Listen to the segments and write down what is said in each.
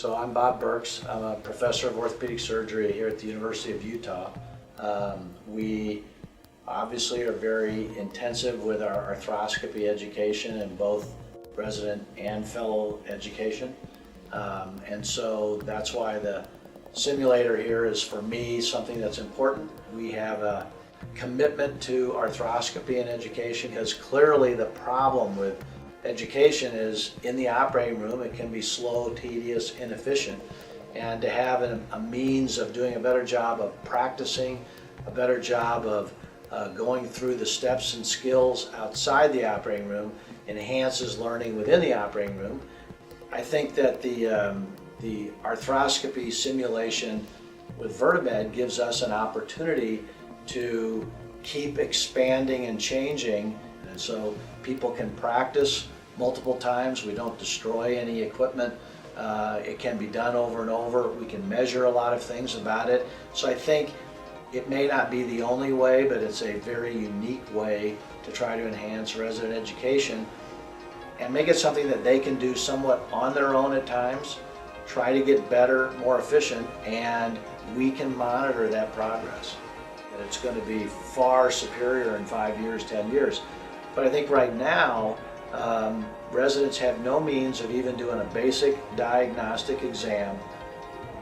So I'm Bob Burks. I'm a professor of orthopedic surgery here at the University of Utah. We obviously are very intensive with our arthroscopy education in both resident and fellow education. And so that's why the simulator here is, for me, something that's important. We have a commitment to arthroscopy and education because clearly the problem with education is in the operating room it can be slow, tedious, inefficient, and to have a means of doing a better job of practicing, a better job of going through the steps and skills outside the operating room enhances learning within the operating room. I think that the arthroscopy simulation with VirtaMed gives us an opportunity to keep expanding and changing, and so people can practice multiple times. We don't destroy any equipment. It can be done over and over. We can measure a lot of things about it. So I think it may not be the only way, but it's a very unique way to try to enhance resident education and make it something that they can do somewhat on their own at times, try to get better, more efficient, and we can monitor that progress. And it's going to be far superior in 5 years, 10 years. But I think right now, residents have no means of even doing a basic diagnostic exam,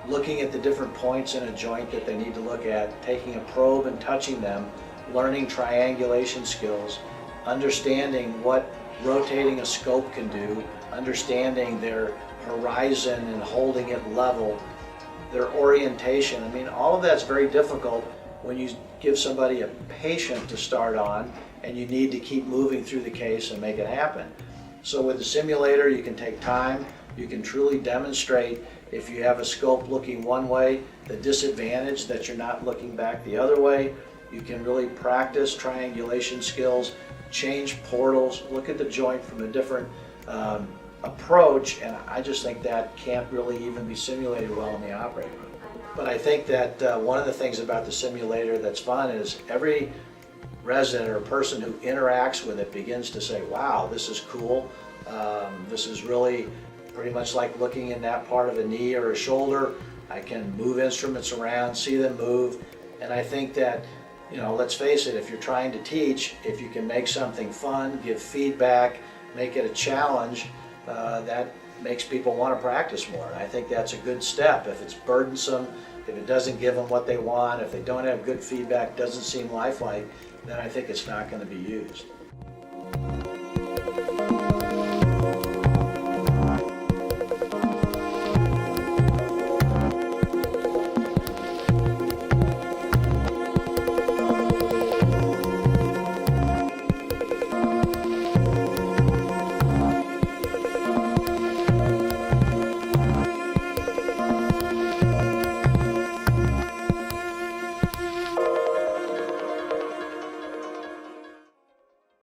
looking at the different points in a joint that they need to look at, taking a probe and touching them, learning triangulation skills, understanding what rotating a scope can do, understanding their horizon and holding it level, their orientation. I mean, all of that's very difficult when you give somebody a patient to start on and you need to keep moving through the case and make it happen. So with the simulator, you can take time, you can truly demonstrate if you have a scope looking one way, the disadvantage that you're not looking back the other way. You can really practice triangulation skills, change portals, look at the joint from a different approach, and I just think that can't really even be simulated well in the operating room. But I think that one of the things about the simulator that's fun is every resident or person who interacts with it begins to say, wow, this is cool. This is really pretty much like looking in that part of a knee or a shoulder. I can move instruments around, see them move, and I think that, you know, let's face it, if you're trying to teach, if you can make something fun, give feedback, make it a challenge, that makes people want to practice more. And I think that's a good step. If it's burdensome, if it doesn't give them what they want, if they don't have good feedback, doesn't seem lifelike, then I think it's not going to be used.